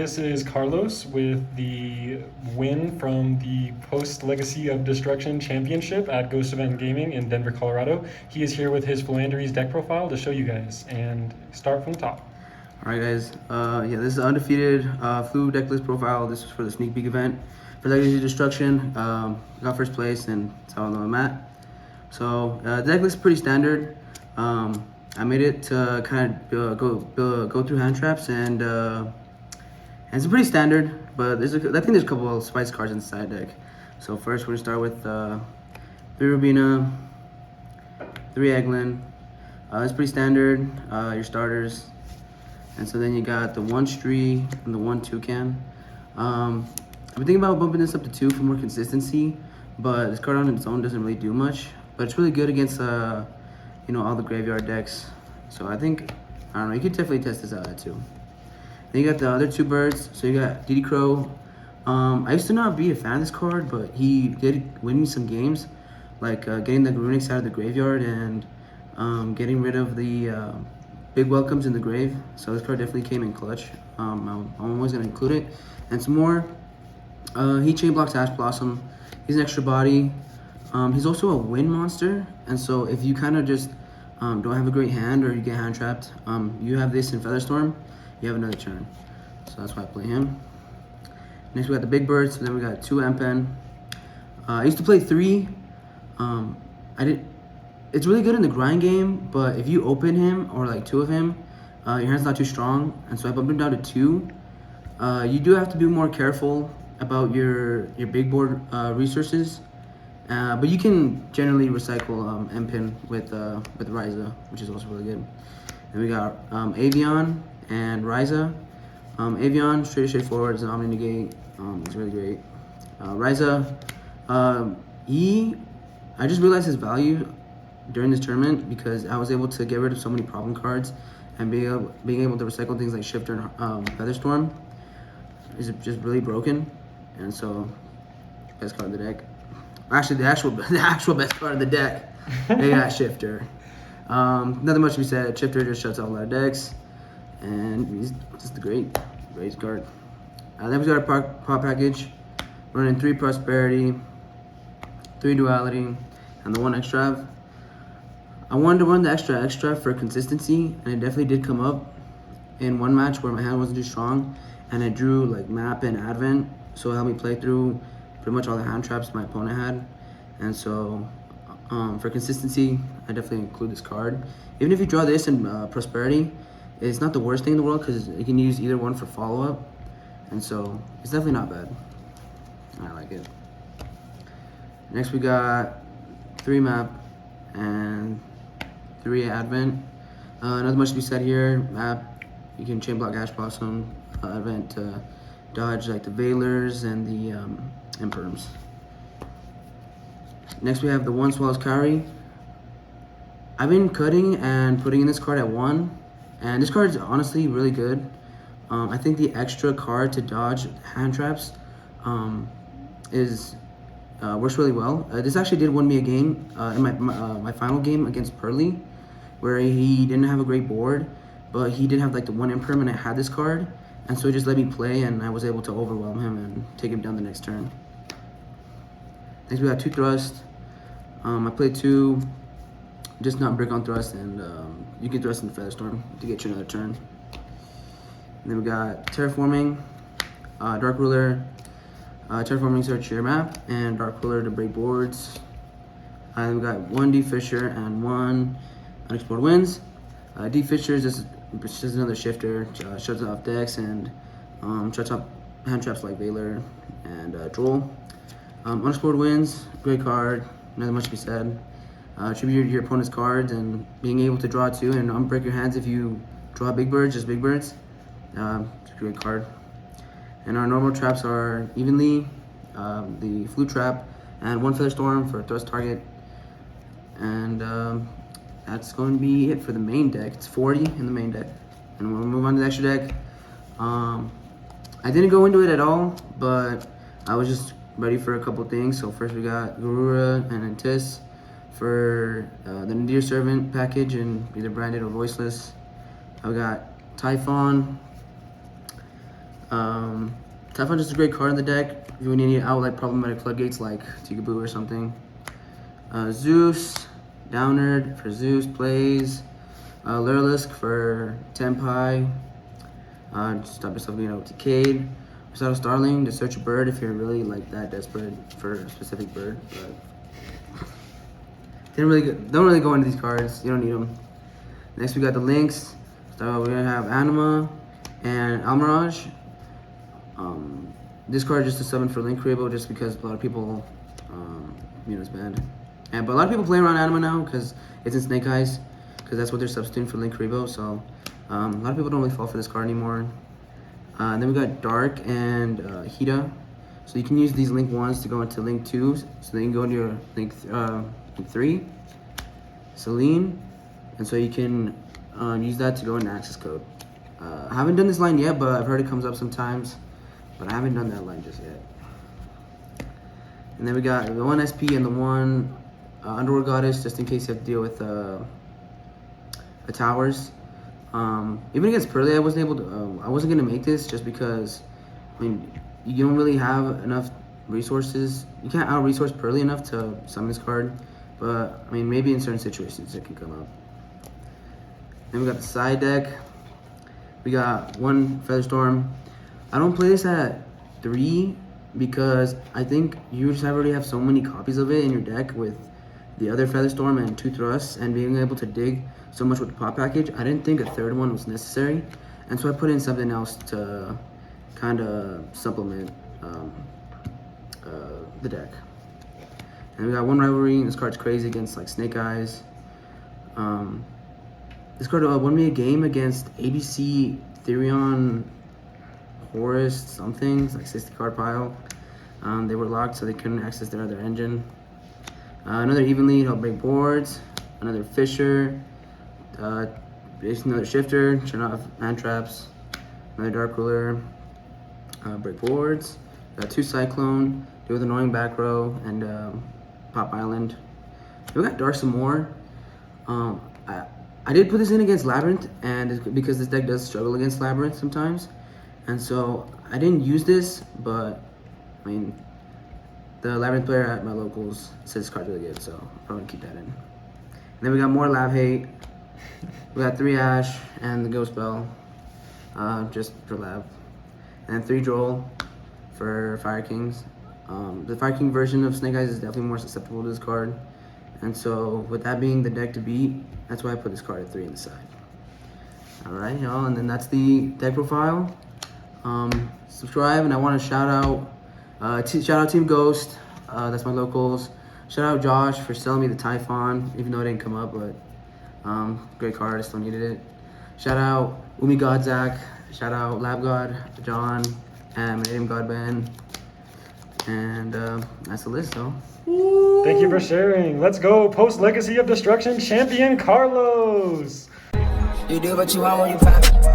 this is Carlos with the win from the Post-Legacy of Destruction Championship at Ghost Event Gaming in Denver, Colorado. He is here with his Floowandereeze deck profile to show you guys, and start from the top. Alright guys, this is the undefeated Flu deck list profile. This was for the sneak peek event for Legacy of Destruction. Got first place, and that's how I'm at. So the deck list is pretty standard. I made it to kind of go through hand traps, and it's pretty standard. But I think there's a couple of spice cards in the side deck. So first we're gonna start with 3 Rubina, 3 Eglin. It's pretty standard. Your starters. And so then you got the 1 Stree and the 1 Toucan. I've been thinking about bumping this up to 2 for more consistency, but this card on its own doesn't really do much. But it's really good against all the graveyard decks. So I think, I don't know, you could definitely test this out at 2. Then you got the other 2 birds. So you got DD Crow. I used to not be a fan of this card, but he did win me some games, like getting the Runics out of the graveyard and getting rid of the big welcomes in the grave. So this card definitely came in clutch. I'm always going to include it. And some more. He chain blocks Ash Blossom. He's an extra body. He's also a win monster. And so if you kind of just don't have a great hand, or you get hand trapped, you have this in Featherstorm, you have another turn. So that's why I play him. Next we got the big birds. So then we got 2 Empen. I used to play 3. It's really good in the grind game, but if you open him, or like 2 of him, your hand's not too strong, and so I bumped him down to 2. You do have to be more careful about your big board resources, but you can generally recycle Empen with Ryza, which is also really good. Then we got Avian and Ryza. Avian, straightforward, is an Omni Negate. It's really great. Ryza, I just realized his value during this tournament because I was able to get rid of so many problem cards, and being able to recycle things like Shifter and Featherstorm is just really broken. And so, best card of the deck. Actually, the actual best card of the deck. They got Shifter. Nothing much to be said. Shifter just shuts out a lot of decks, and he's just a great card. Then we got our pop package. Running 3 Prosperity, 3 Duality, and the 1 Extra. I wanted to run the extra for consistency, and it definitely did come up in one match where my hand wasn't too strong, and I drew like Map and Advent, so it helped me play through pretty much all the hand traps my opponent had. And so for consistency, I definitely include this card. Even if you draw this in Prosperity, it's not the worst thing in the world because you can use either one for follow-up, and so it's definitely not bad. I like it. Next we got 3 Map and 3 Advent. Nothing much to be said here. Map, you can chain block Ash Blossom. Advent to dodge like the Veilers and the Imperms. Next we have the 1 Swallows Carry. I've been cutting and putting in this card at 1, and this card is honestly really good. I think the extra card to dodge hand traps works really well. This actually did win me a game in my final game against Pearly, where he didn't have a great board, but he did have like the 1 Imperm, and I had this card, and so he just let me play, and I was able to overwhelm him and take him down the next turn. Next we got 2 Thrust. I played 2, just not brick on Thrust, and you can Thrust in Featherstorm to get you another turn. And then we got Terraforming, Dark Ruler. Terraforming search your map, and Dark Ruler to break boards. And we got 1 D Fisher and 1 Unexplored Winds. D Fisher is just another Shifter, shuts off decks and shuts off hand traps like Veiler and Droll. Unexplored Winds, great card, nothing much to be said. Tribute your opponent's cards and being able to draw 2 and unbreak your hands if you draw big birds, just big birds. It's a great card. And our normal traps are Evenly, the Flute Trap, and 1 Featherstorm for Thrust target. And that's going to be it for the main deck. It's 40 in the main deck. And we'll move on to the extra deck. I didn't go into it at all, but I was just ready for a couple things. So first we got Garura and Antis for the Nadir Servant package, and either branded or voiceless. I got Typhon, Typhon is just a great card in the deck if you need out like problematic floodgates like Tikaboo or something. Zeus, Downerd for Zeus plays. Lurlisk for Tenpai. Stop yourself being OTK'd. Recital Starling to search a bird if you're really like that desperate for a specific bird. But don't really go into these cards. You don't need them. Next we got the links. So we're gonna have Anima and Almirage. This card is just a summon for Link Rebo just because a lot of people, it's banned. But a lot of people play around Anima now because it's in Snake Eyes, because that's what they're substituting for Link Rebo. So a lot of people don't really fall for this card anymore. And then we got Dark and Hida. So you can use these Link 1s to go into Link 2s. So then you can go into your Link 3, Celine. And so you can use that to go into access code. I haven't done this line yet, but I've heard it comes up sometimes. But I haven't done that line just yet. And then we got the 1 SP and the 1 Underworld Goddess, just in case you have to deal with the towers. Even against Pearly, I wasn't gonna make this just because, you don't really have enough resources. You can't out-resource Pearly enough to summon this card. But, maybe in certain situations it can come up. Then we got the side deck. We got 1 Featherstorm. I don't play this at 3 because I think you just already have so many copies of it in your deck with the other Featherstorm and 2 Thrusts and being able to dig so much with the pop package. I didn't think a 3rd one was necessary, and so I put in something else to kind of supplement the deck. And we got 1 Rivalry. This card's crazy against like Snake Eyes. This card won me a game against ABC Therion Horus something. It's like 60 card pile. They were locked, so they couldn't access their other engine. Another Evenly, help break boards. Another Fisher. Another Shifter, turn off man traps. Another Dark Ruler, break boards. Got 2 Cyclone, deal with annoying back row, and Pop Island. We got Dark some more. I did put this in against Labyrinth, and because this deck does struggle against Labyrinth sometimes, and so I didn't use this, but the Labyrinth player at my locals said this card's really good, so I'm probably gonna keep that in. And then we got more Lab Hate. We got 3 Ash and the Ghost Bell, just for Lab, and 3 Droll for Fire Kings. The Fire King version of Snake Eyes is definitely more susceptible to this card, and so with that being the deck to beat, that's why I put this card at 3 on the side. All right, y'all, and then that's the deck profile. Subscribe, and I want to shout out Team Ghost. That's my locals. Shout out Josh for selling me the Typhon, even though it didn't come up, but great card, I still needed it. Shout out Umi God Zach. Shout out Lab God John and my name God Ben. And that's the list, though. Thank you for sharing. Let's go, Post Legacy of Destruction champion Carlos. You do what you want when you pop it.